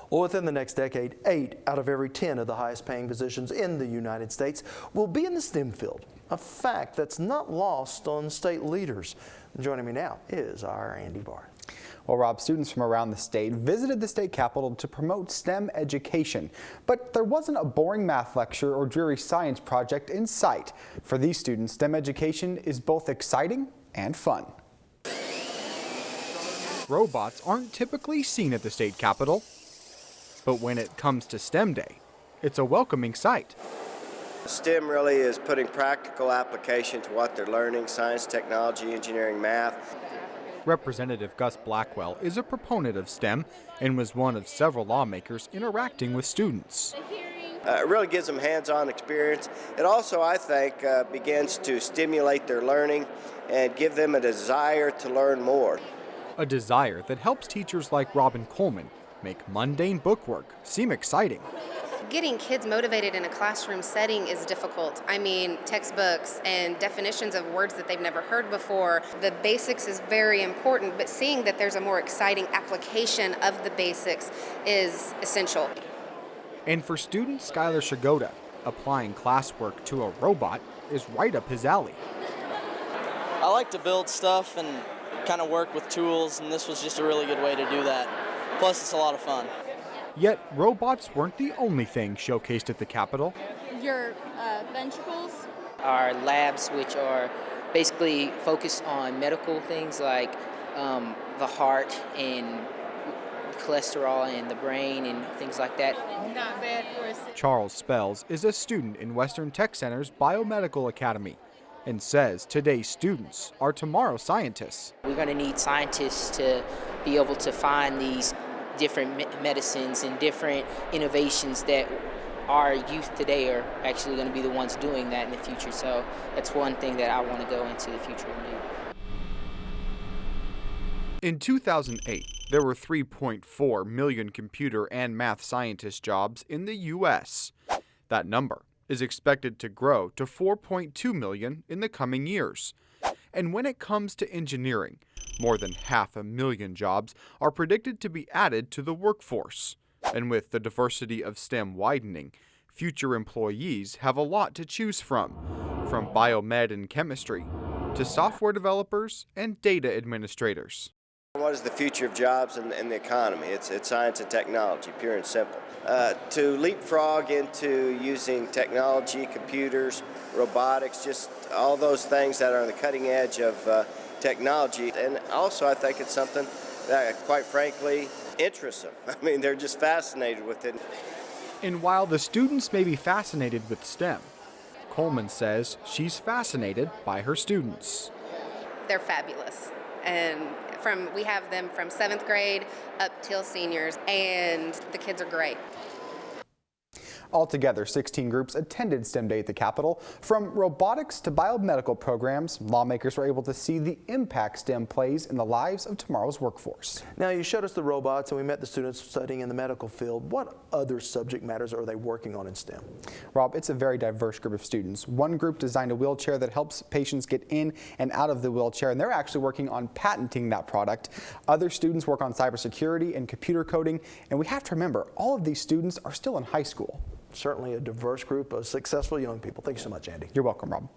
Well, within the next decade, 8 out of every 10 of the highest paying positions in the United States will be in the STEM field, a fact that's not lost on state leaders. Joining me now is our Andy Barr. Well, Rob, students from around the state visited the state capitol to promote STEM education. But there wasn't a boring math lecture or dreary science project in sight. For these students, STEM education is both exciting and fun. Robots aren't typically seen at the state capitol, but when it comes to STEM Day, it's a welcoming sight. STEM really is putting practical application to what they're learning: science, technology, engineering, math. Representative Gus Blackwell is a proponent of STEM and was one of several lawmakers interacting with students. It really gives them hands-on experience. It also, I think, begins to stimulate their learning and give them a desire to learn more. A desire that helps teachers like Robin Coleman make mundane bookwork seem exciting. Getting kids motivated in a classroom setting is difficult. I mean, textbooks and definitions of words that they've never heard before. The basics is very important, but seeing that there's a more exciting application of the basics is essential. And for student Skylar Shigoda, applying classwork to a robot is right up his alley. I like to build stuff and kind of work with tools, and this was just a really good way to do that. Plus, it's a lot of fun. Yet, robots weren't the only thing showcased at the Capitol. Your ventricles? Our labs, which are basically focused on medical things like the heart and cholesterol and the brain and things like that. Not bad for us. Charles Spells is a student in Western Tech Center's Biomedical Academy and says today's students are tomorrow's scientists. We're going to need scientists to be able to find these different medicines and different innovations that our youth today are actually going to be the ones doing that in the future. So that's one thing that I want to go into the future and do. In 2008, there were 3.4 million computer and math scientist jobs in the U.S. That number is expected to grow to 4.2 million in the coming years. And when it comes to engineering, more than 500,000 jobs are predicted to be added to the workforce. And with the diversity of STEM widening, future employees have a lot to choose from biomed and chemistry to software developers and data administrators. What is the future of jobs in the economy? It's science and technology, pure and simple. To leapfrog into using technology, computers, robotics, just all those things that are on the cutting edge of technology. And also I think it's something that, quite frankly, interests them. I mean, they're just fascinated with it. And while the students may be fascinated with STEM, Coleman says she's fascinated by her students. They're fabulous. And we have them from 7th grade up till seniors, and the kids are great. Altogether, 16 groups attended STEM Day at the Capitol. From robotics to biomedical programs, lawmakers were able to see the impact STEM plays in the lives of tomorrow's workforce. Now, you showed us the robots and we met the students studying in the medical field. What other subject matters are they working on in STEM? Rob, it's a very diverse group of students. One group designed a wheelchair that helps patients get in and out of the wheelchair, and they're actually working on patenting that product. Other students work on cybersecurity and computer coding, and we have to remember, all of these students are still in high school. Certainly a diverse group of successful young people. Thank you so much, Andy. You're welcome, Rob.